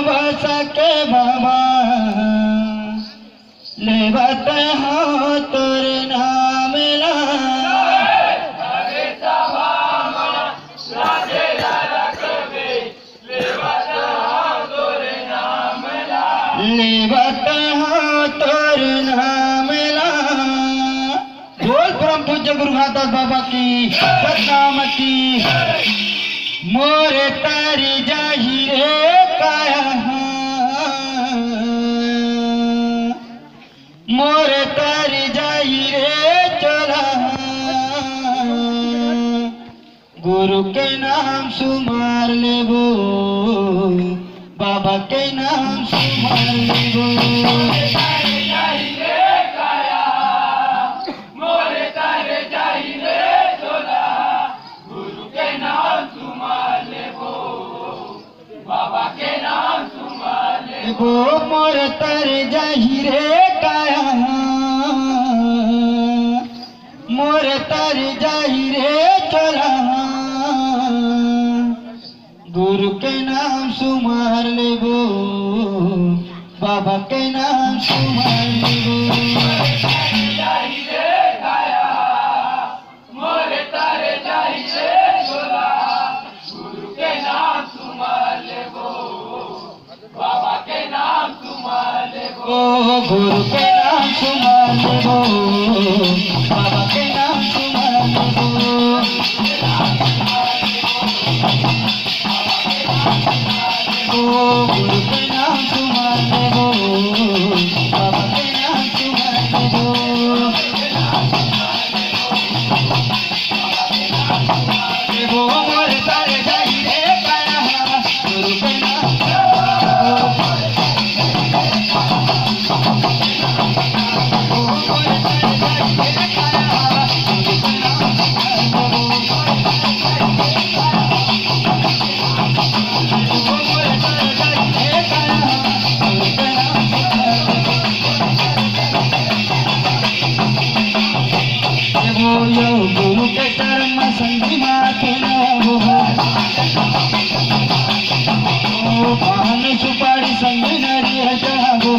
बसा के बाबा लेवत हो तोरे नाम ला लेवत हो तोरे नाम ला। बोल परम पूज्य गुरु घाटदास बाबा की सतनाम की। मोरे तारी जाही रे काया मोरे तारी जाही रे चला गुरु के नाम सुमार लेबो बाबा के नाम सुमार लेबो। वो मोर तर जाही रे काया मोर तर जाही रे चला गुरु के नाम सुमार लेबो बाबा के नाम सुमार लेबो। ओ गुरु के नाम सुमार लेबो बाबा के नाम सुमार लेबो। ओ गुरु के नाम सुमार लेबो बाबा के नाम सुमार लेबो। लेबो मोर तारे जाही रे काया गुरु के नाम गुरु के कर्म संधि माथे पान सुपारी संधि नरी हजागो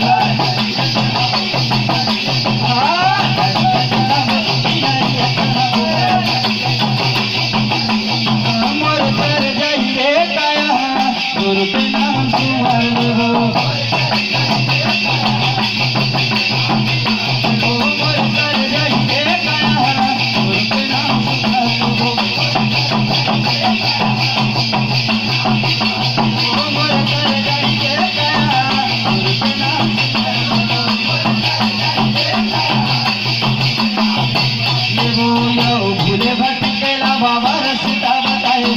मोर तर जाही रे काया गुरु के नाम सुमार लेबो। भूले भटकेला बाबा रस्ता बताए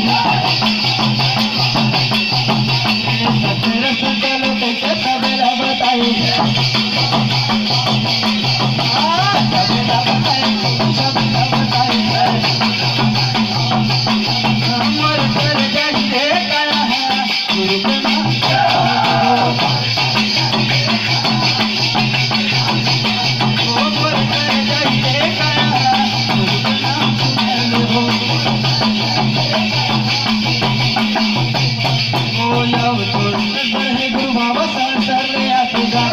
रस चलो कैसे सवेरा बताए सवेरा बताए सवेरा बताए मोर तर जाही रे काया गुरु के नाम मोर तर जाही रे काया गुरु के नाम गुरु बाबा संसार ले आतेगा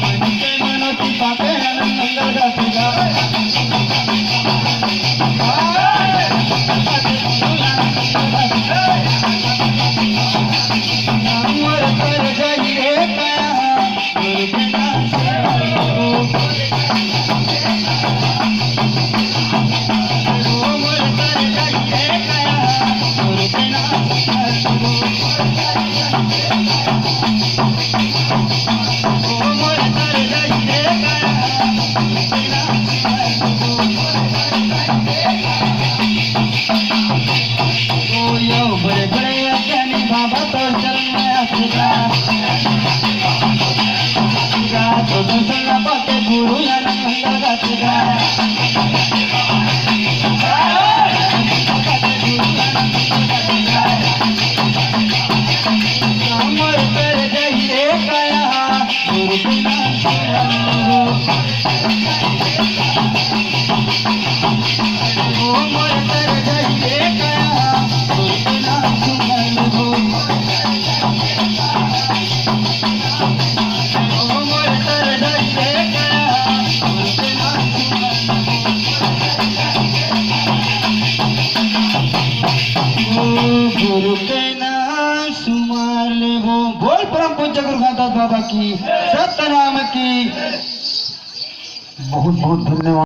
मन के मनोती पापे आनंद गातेगा मोर तर जाही रे काया गुरु के नाम बोल परम पूज्य गुरु घाटदास बाबा की सतनाम की। बहुत बहुत धन्यवाद।